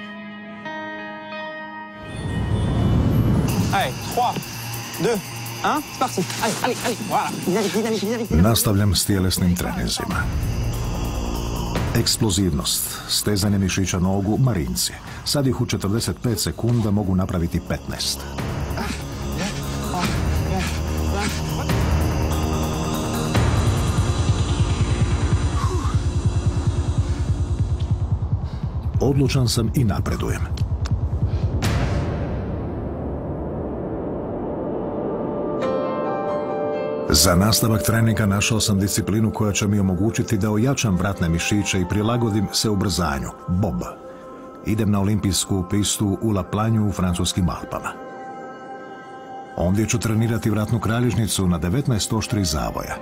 Allez, 3, 2, 1, c'est parti. Allez, voilà. Dynamique. Nastavljam s tjelesnim treninzima. Eksplozivnost, stezanje mišića nogu, marinci. Sad ih u 45 sekunda mogu napraviti 15. Odlučan sam i napredujem. Za nastavak treninga našao sam disciplinu koja će mi omogućiti da ojačam vratne mišiće i prilagodim se ubrzanju, bob. Idem na olimpijsku pistu u La Planju u francuskim Alpama. Ondje ću trenirati vratnu kralježnicu na 19 oštrih zavoja.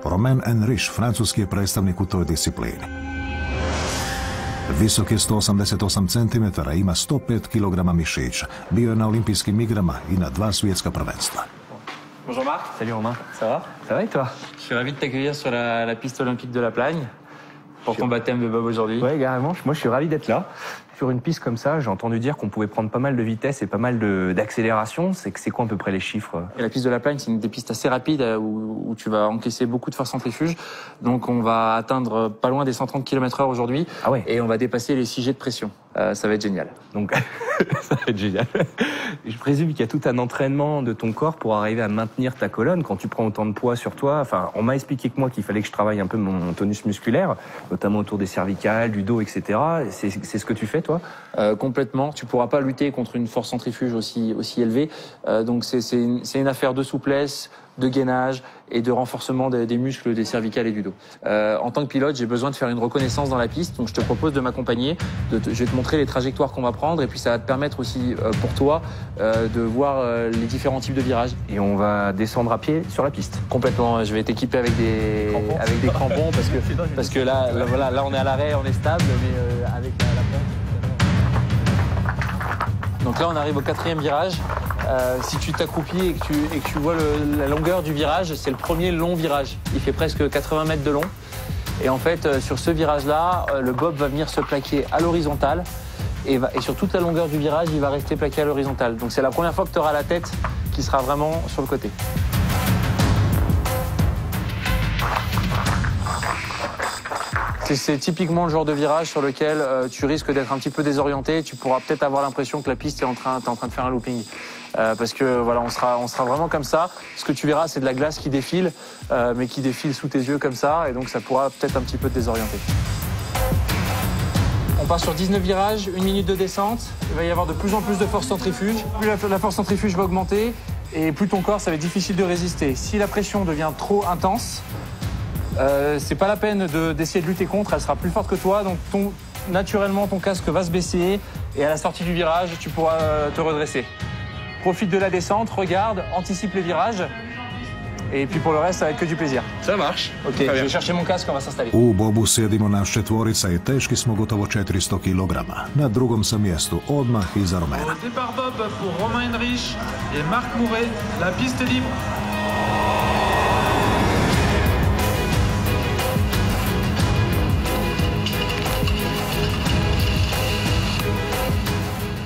Romain Henrich, francuski je predstavnik u toj disciplini. Visok je 188 cm, ima 105 kg mišića. Bio je na olimpijskim igrama i na 2 svjetska prvenstva. Bonjour Marc. Salut Romain. Ça va? Ça va et toi? Je suis ravi de t'accueillir sur la piste olympique de La Plagne pour ton baptême de Bob aujourd'hui. Ouais, carrément. Moi, je suis ravi d'être là. Sur une piste comme ça, j'ai entendu dire qu'on pouvait prendre pas mal de vitesse et pas mal d'accélération. C'est quoi à peu près les chiffres? Et la piste de La Plagne, c'est une des pistes assez rapides où tu vas encaisser beaucoup de force centrifuge. Donc on va atteindre pas loin des 130 km/h aujourd'hui. Ah ouais. Et on va dépasser les 6 jets de pression. Ça va être génial. Donc ça va être génial. Je présume qu'il y a tout un entraînement de ton corps pour arriver à maintenir ta colonne quand tu prends autant de poids sur toi. Enfin, on m'a expliqué que moi qu'il fallait que je travaille un peu mon tonus musculaire, notamment autour des cervicales, du dos, etc. C'est ce que tu fais, toi? Complètement. Tu pourras pas lutter contre une force centrifuge aussi élevée. Donc c'est une affaire de souplesse, de gainage et de renforcement des muscles des cervicales et du dos. En tant que pilote, j'ai besoin de faire une reconnaissance dans la piste, donc je te propose de m'accompagner. Je vais te montrer les trajectoires qu'on va prendre et puis ça va te permettre aussi pour toi de voir les différents types de virages. Et on va descendre à pied sur la piste. Complètement. Je vais t'équiper avec des crampons parce que là on est à l'arrêt, on est stable, mais avec la pompe. Donc là, on arrive au 4e virage. Si tu t'accroupis et que tu vois la longueur du virage, c'est le premier long virage. Il fait presque 80 mètres de long. Et en fait, sur ce virage-là, le bob va venir se plaquer à l'horizontale. Et sur toute la longueur du virage, il va rester plaqué à l'horizontale. Donc c'est la première fois que tu auras la tête qui sera vraiment sur le côté. C'est typiquement le genre de virage sur lequel tu risques d'être un petit peu désorienté. Tu pourras peut-être avoir l'impression que la piste est en train de faire un looping. Parce que voilà, on sera vraiment comme ça. Ce que tu verras, c'est de la glace qui défile, mais qui défile sous tes yeux comme ça. Et donc ça pourra peut-être un petit peu te désorienter. On part sur 19 virages, 1 minute de descente. Il va y avoir de plus en plus de force centrifuge. Plus la force centrifuge va augmenter et plus ton corps, ça va être difficile de résister. Si la pression devient trop intense, c'est pas la peine d'essayer de lutter contre, elle sera plus forte que toi, donc naturellement ton casque va se baisser et à la sortie du virage, tu pourras te redresser. Profite de la descente, regarde, anticipe les virages Et puis pour le reste, ça va être que du plaisir. Ça marche. Ok, je vais chercher mon casque, on va s'installer. U Bobu sjedimo nas četvorica i teški smo gotovo 400 kg. Na drugom sam mjestu, odmah iza Romena. Au départ Bob pour Romain Henrich et Marc Mouret, la piste libre.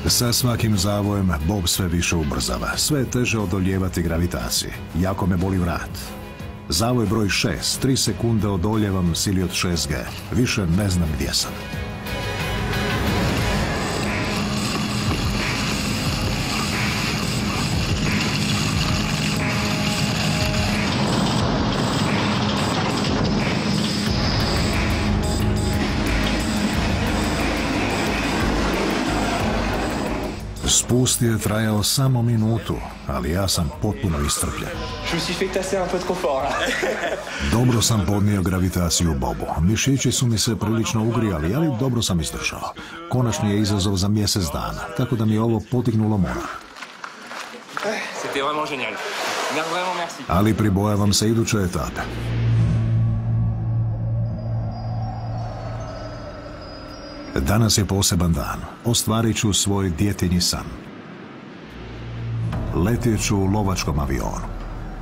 Sa svakim zavojem Bob sve više ubrzava, sve je teže odoljevati gravitaciji. Jako me boli vrat. Zavoj broj 6, 3 sekunde odoljevam sili od 6G. Više ne znam gdje sam. Spust je trajao samo minutu, ali ja sam potpuno iscrpljen. Dobro sam podnio gravitaciju Bobu. Mišići su mi se prilično ugrijali, ali dobro sam izdržao. Konačni je izazov za mjesec dana, tako da mi je ovo podignulo moral. Ali pribojavam se iduće etape. Danas je poseban dan. Ostvarit ću svoj djetinji san. Letjet ću u lovačkom avionu.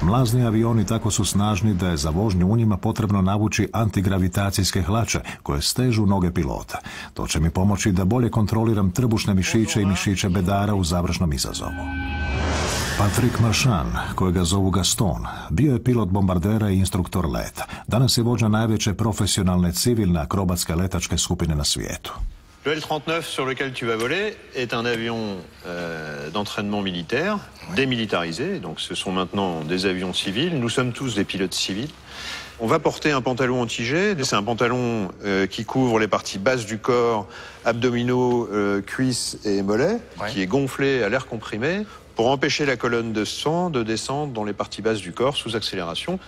Mlazni avioni tako su snažni da je za vožnju u njima potrebno navući antigravitacijske hlače koje stežu noge pilota. To će mi pomoći da bolje kontroliram trbušne mišiće i mišiće bedara u završnom izazovu. Patrick Marchand, kojega zovu Gaston, bio je pilot bombardera i instruktor leta. Danas je vođa najveće profesionalne civilne akrobatske letačke skupine na svijetu. Le L-39 sur lequel tu vas voler est un avion d'entraînement militaire, démilitarisé, donc ce sont maintenant des avions civils. Nous sommes tous des pilotes civils. On va porter un pantalon anti-jet. C'est un pantalon qui couvre les parties basses du corps, abdominaux, cuisses et mollets, qui est gonflé à l'air comprimé pour empêcher la colonne de sang de descendre dans les parties basses du corps sous accélération.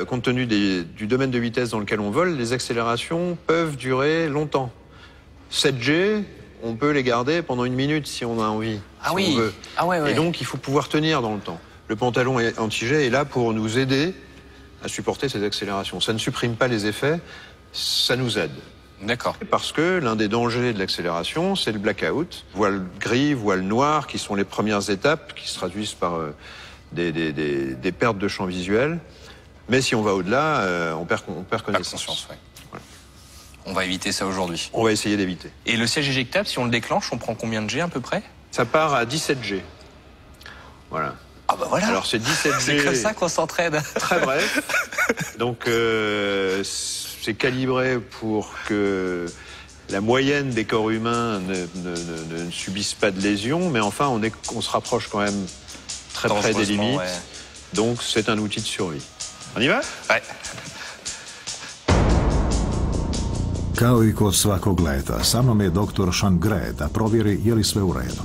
Compte tenu du domaine de vitesse dans lequel on vole, les accélérations peuvent durer longtemps. 7G, on peut les garder pendant 1 minute si on a envie, si on veut. Ah ouais. Et donc, il faut pouvoir tenir dans le temps. Le pantalon anti-jet est là pour nous aider à supporter ces accélérations. Ça ne supprime pas les effets, ça nous aide. D'accord. Parce que l'un des dangers de l'accélération, c'est le blackout. Voile gris, voile noir, qui sont les premières étapes, qui se traduisent par des pertes de champ visuel. Mais si on va au-delà, on perd connaissance. On va éviter ça aujourd'hui. On va essayer d'éviter. Et le siège éjectable, si on le déclenche, on prend combien de G à peu près? Ça part à 17 G. Voilà. Ah bah voilà. Alors c'est 17 G. C'est comme ça qu'on s'entraîne. Très bref. Donc c'est calibré pour que la moyenne des corps humains ne subissent pas de lésions, mais enfin on se rapproche quand même très près des limites. Ouais. Donc c'est un outil de survie. On y va? Ouais. Kao i kod svakog leta, sa mnom je doktor Changre da provjeri je li sve u redu.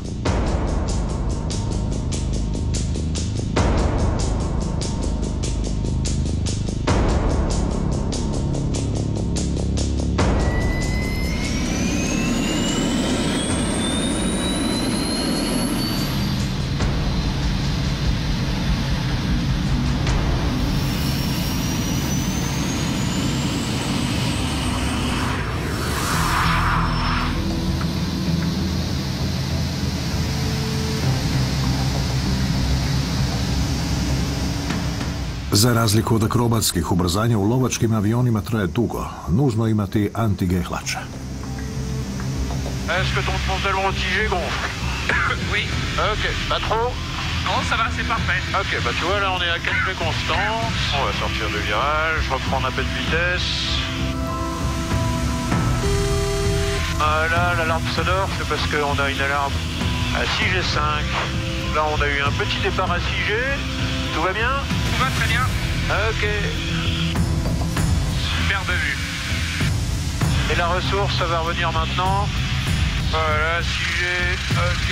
Za razliku od akrobatskih, ubrzanja u lovačkim avionima traje dugo. Nužno imati anti-G hlače. Est-ce que ton pantalon anti-G gonfle? Oui. Ok, pas trop? Non, ça va, c'est parfait. Ok, bah tu vois, là on est à 4 G constant. On va sortir de virage, reprendre un peu de vitesse. Là, l'alarme sonore, c'est parce qu'on a une alarme à 6G5. Là, on a eu un petit départ à 6G. Tout va bien? Tout va très bien. Ok. Superbe vue. Et la ressource, ça va revenir maintenant. Voilà, 6G. Ok.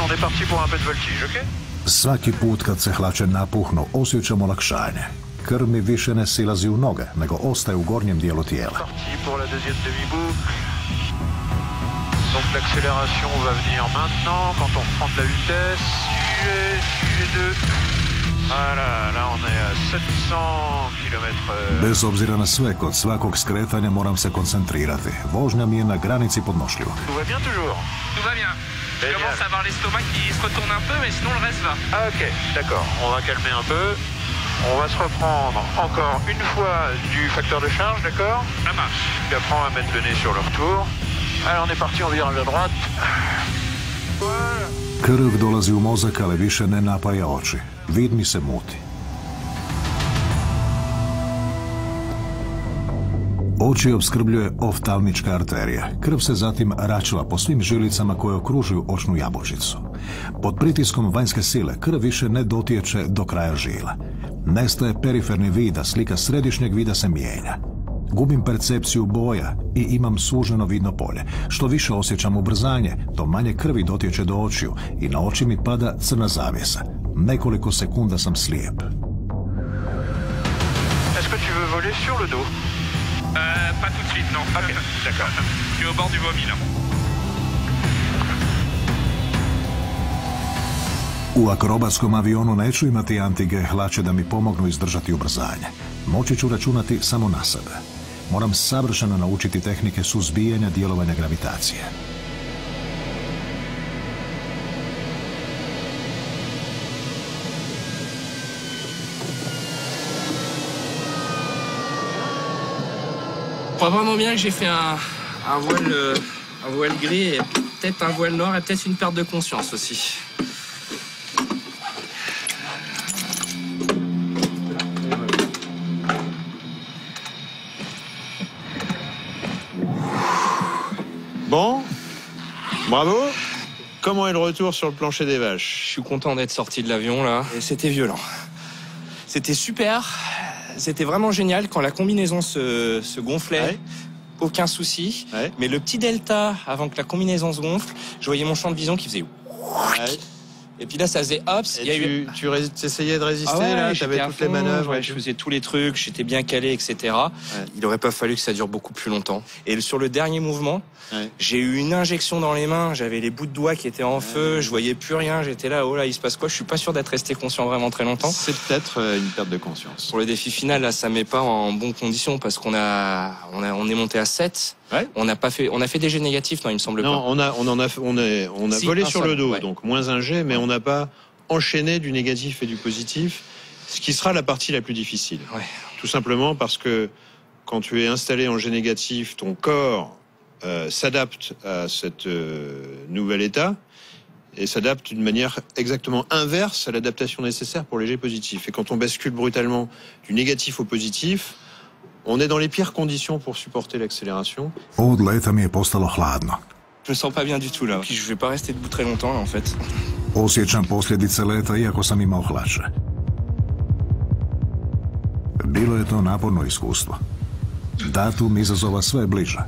On est parti pour un peu de voltige, ok? Svaki put kad se hlače napuhnu, osjećam olakšanje. Krv mi više ne silazi u noge, nego ostaje u gornjem dijelu tijela. Parti pour la deuxième demi-boucle. Donc l'accélération va venir maintenant quand on reprend de la vitesse. 6G2, Voilà, là on est à 700 km/h. Bez obzira na sve, kod svakog skretanja moram se koncentrirati. Vožnja mi je na granici podnošljivog. Tout va bien toujours? Tout va bien. Je commence à avoir l'estomac qui se retourne un peu, mais sinon le reste va. Ah ok, d'accord. On va calmer un peu. On va se reprendre encore une fois du facteur de charge, d'accord? Ça marche. Puis après on va mettre le nez sur le retour. Allez, on est parti, on virage à droite. Voilà. Krv dolazi u mozak, ali više ne napaja oči. Vid mi se muti. Oči opskrbljuje oftalmička arterija. Krv se zatim račva po svim žilicama koje okružuju očnu jabučicu. Pod pritiskom vanjske sile krv više ne dotječe do kraja žila. Nestaje periferni vid, a slika središnjeg vida se mijenja. Gubim percepciju boja i imam suženo vidno polje. Što više osjećam ubrzanje, to manje krvi dotječe do očiju i na oči mi pada crna zavjesa. Nekoliko sekunda sam slijep. Est-ce que tu veux voler sur le dos? Pas tout de suite, non. Ok, d'accord. Je suis au bord du vomi, là. U akrobatskom avionu neću imati anti-G hlače da mi pomognu izdržati ubrzanje. Moći ću računati samo na sebe. Moram savršeno naučiti tehnike suzbijanja djelovanja gravitacije. Je crois vraiment bien que j'ai fait un voile gris et peut-être un voile noir et peut-être une perte de conscience aussi. Bon, bravo. Comment est le retour sur le plancher des vaches? Je suis content d'être sorti de l'avion là. Et c'était violent. C'était super. C'était vraiment génial quand la combinaison se gonflait. Ouais. Aucun souci. Ouais. Mais le petit delta avant que la combinaison se gonfle, je voyais mon champ de vision qui faisait. Ouais. Et puis là, ça faisait hop. Tu essayais de résister là? Tu avais toutes les manœuvres? Ouais, je faisais tous les trucs, j'étais bien calé, etc. Ouais. Il n'aurait pas fallu que ça dure beaucoup plus longtemps. Et sur le dernier mouvement, j'ai eu une injection dans les mains. J'avais les bouts de doigts qui étaient en feu. Je voyais plus rien. J'étais là, oh là, il se passe quoi? Je suis pas sûr d'être resté conscient vraiment très longtemps. C'est peut-être une perte de conscience. Pour le défi final, là, ça met pas en bonnes conditions parce qu'on est monté à 7. Ouais. On a fait des jets négatifs, non, il me semble pas. Non, on a volé sur le dos, donc moins un jet, mais on n'a pas enchaîné du négatif et du positif, ce qui sera la partie la plus difficile. Ouais. Tout simplement parce que quand tu es installé en jet négatif, ton corps s'adapte à cet nouvel état et s'adapte d'une manière exactement inverse à l'adaptation nécessaire pour les jets positifs. Et quand on bascule brutalement du négatif au positif, on est dans les pires conditions pour supporter l'accélération. Od leta mi je postalo hladno. Je me sens pas bien du tout là. Je vais pas rester debout très longtemps en fait. Osjećam posljedice leta iako sam imao hlače. Bilo je to naporno iskustvo. Datum izazova sve bliža.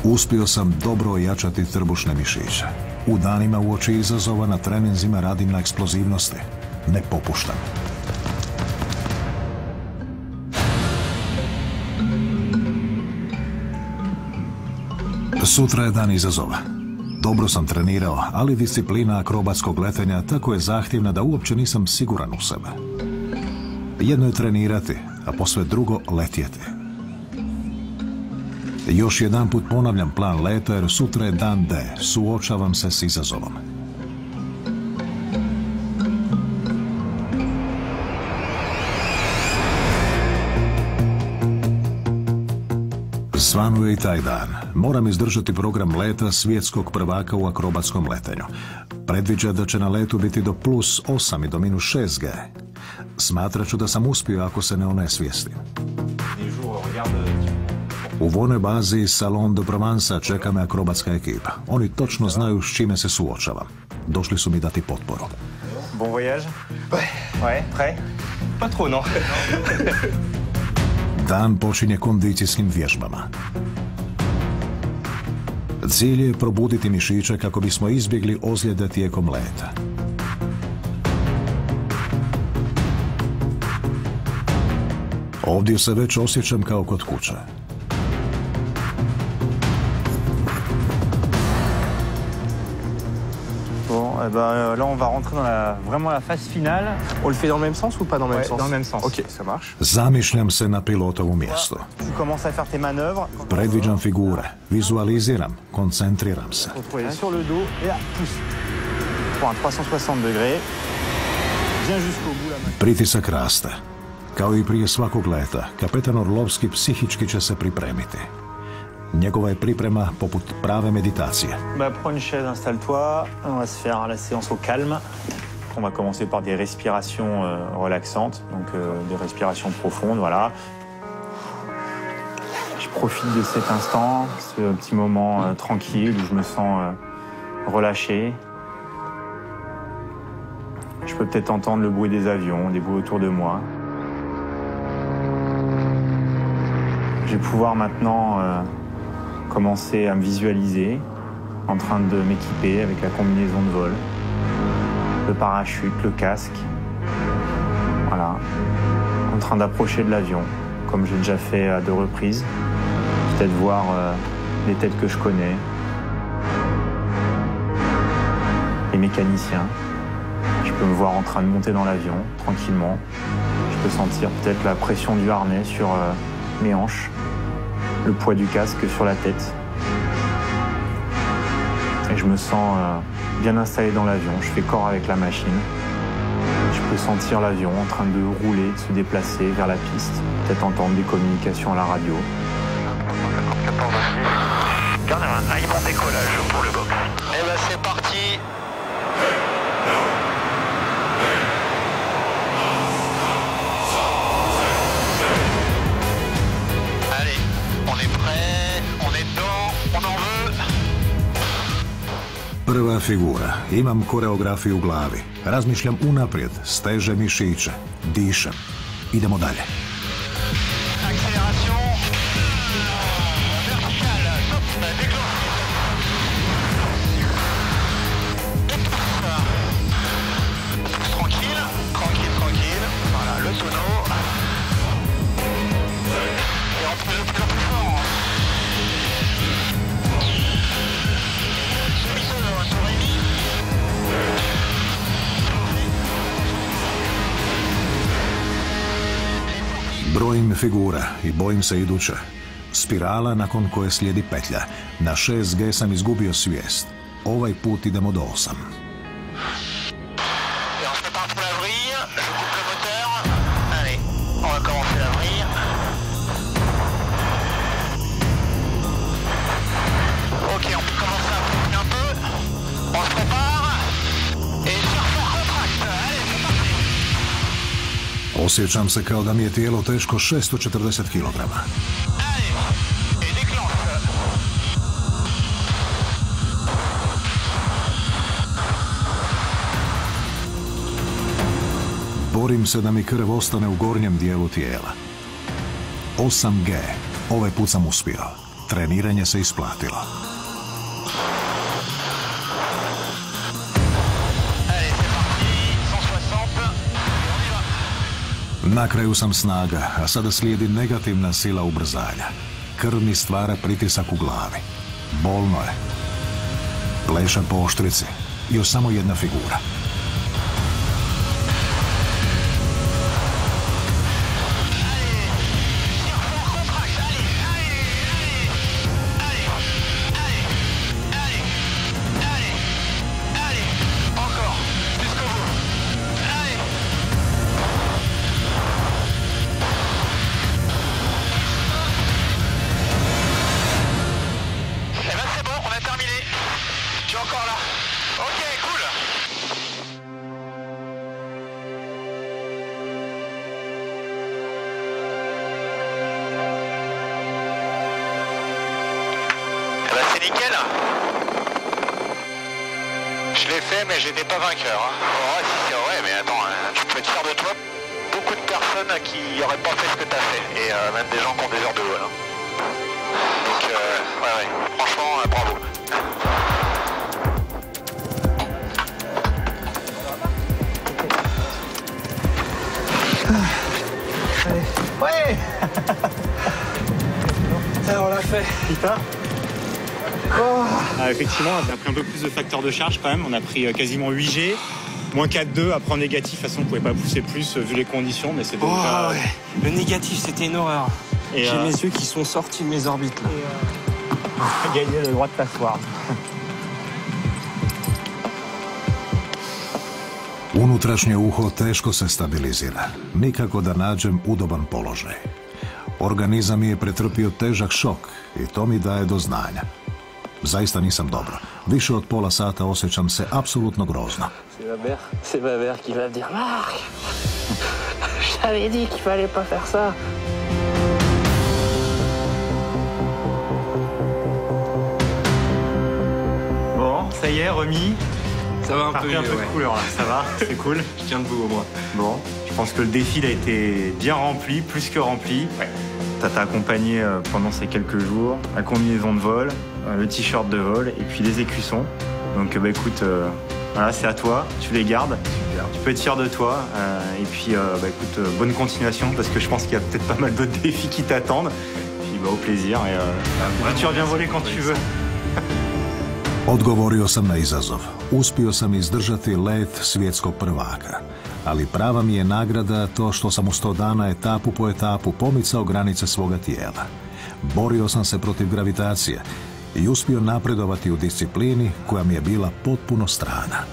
Uspio sam dobro ojačati trbušne mišiće. U danima uoči izazova na treninzima radim na eksplozivnosti. Ne popuštam. Sutra je dan izazova. Dobro sam trenirao, ali disciplina akrobatskog letenja tako je zahtjevna da uopće nisam siguran u sebe. Jedno je trenirati, a posve drugo letjeti. Još jedan put ponavljam plan leta jer sutra je dan D. Suočavam se s izazovom. Svanuje i taj dan. Moram izdržati program leta svjetskog prvaka u akrobatskom letenju. Predviđa da će na letu biti do +8 i do -6G. Smatrat ću da sam uspio ako se ne onesvijestim. U vojnoj bazi Salon de Provence čeka me akrobatska ekipa. Oni točno znaju s čime se suočavam. Došli su mi dati potporu. Bon voyage? Ouais, prêt? Pas trop, non. Dan počinje kondicijskim vježbama. Cilj je probuditi mišiće kako bismo izbjegli ozljede tijekom leta. Ovdje se već osjećam kao kod kuće. Là, on va rentrer dans vraiment la phase finale. On le fait dans le même sens ou pas dans le même sens? Dans le même sens. Ok, ça marche. Zamišljam se na pilotovo mjesto. Tu commences à faire tes manœuvres. Predviđam figure, vizualiziram, koncentriram se. Retrouver sur le dos et là, pousse. Pour un 360 degrés. Viens jusqu'au bout la main. Pritisak raste. Kao i prije svakog leta, kapetan Orlovski psihički će se pripremiti. Njegova je priprema poput prave meditacije. Prends une chaise, installe-toi. On va se faire la séance au calme. On va commencer par des respirations relaxantes, donc des respirations profondes, voilà. Je profite de cet instant, ce petit moment tranquille où je me sens relâché. Je peux peut-être entendre le bruit des avions, des bruits autour de moi. Je vais pouvoir maintenant commencer à me visualiser en train de m'équiper avec la combinaison de vol, le parachute, le casque. Voilà, en train d'approcher de l'avion, comme j'ai déjà fait à 2 reprises. Peut-être voir les têtes que je connais, les mécaniciens. Je peux me voir en train de monter dans l'avion, tranquillement. Je peux sentir peut-être la pression du harnais sur mes hanches, le poids du casque sur la tête. Et je me sens bien installé dans l'avion, je fais corps avec la machine. Je peux sentir l'avion en train de rouler, de se déplacer vers la piste, peut-être entendre des communications à la radio. Garde un aimant décollage pour le box. Eh ben c'est parti. Allez, on est prêt, on est dedans, on en veut. Prva figura. Imam koreografiju u glavi. Razmišljam unaprijed, stežem mišiće, dišem. Idemo dalje. Accélération. Verticale. Top. Déclenche. Tranquille. Tranquille, tranquille. Voilà, le tonneau. Et on peut le plus fort. Brojim figura i bojim se iduće. Spirala nakon koje slijedi petlja. Na 6G sam izgubio svijest. Ovaj put idemo do 8. Osjećam se kao da mi je tijelo teško 640 kg. Borim se da mi krv ostane u gornjem dijelu tijela. 8G. Ovaj put sam uspio. Treniranje se isplatilo. Na kraju sam snaga, a sada slijedi negativna sila ubrzanja. Krv mi stvara pritisak u glavi. Bolno je. Plešam po oštrici. Još samo jedna figura. Nickel. Je l'ai fait, mais j'étais pas vainqueur. Hein. Ouais, si c'est vrai, mais attends, tu peux être fier de toi. Beaucoup de personnes qui n'auraient pas fait ce que tu as fait. Et même des gens qui ont des heures de vol. Hein. Donc, ouais, franchement, bravo. Allez. Ouais. Alors, on l'a fait. Putain. Effectivement, on a pris un peu plus de facteur de charge quand même. On a pris quasiment 8G. Moins 4,2, après en négatif, de toute façon on ne pouvait pas pousser plus vu les conditions, mais c'était déjà... Ouais. Le négatif, c'était une horreur. J'ai mes yeux qui sont sortis de mes orbites là. On a gagné le droit de t'asseoir. Unutrašnje uho teško se stabilizira. Nikako da nađem udoban položaj. Organizam je pretrpio težak šok i to mi daje do znanja. Zaista nisam dobro. Više od pola sata osjećam se apsolutno grozno. C'est ma mère qui va me dire Marc, je t'avais dit qu'il fallait pas faire ça. Bon, ça y est, remis. Ça va un peu, de couleur là, ça va, c'est cool. Je tiens debout au moins. Bon, je pense que le défi a été bien rempli, plus que rempli. Ouais. Ça t'a accompagné pendant ces quelques jours, la combinaison de vol, le t-shirt de vol et puis les écussons. Donc bah écoute, voilà, c'est à toi, tu les gardes. Super. Tu peux être fier de toi. Et puis bah écoute, bonne continuation parce que je pense qu'il y a peut-être pas mal d'autres défis qui t'attendent. Puis bah au plaisir et tu reviens voler quand tu veux. Odgovorio sam na izazov. Uspio sam izdržati let svjetskog prvaka. Ali prava mi je nagrada to što sam u 100 dana etapu po etapu pomicao granice svoga tijela. Borio sam se protiv gravitacije i uspio napredovati u disciplini koja mi je bila potpuno strana.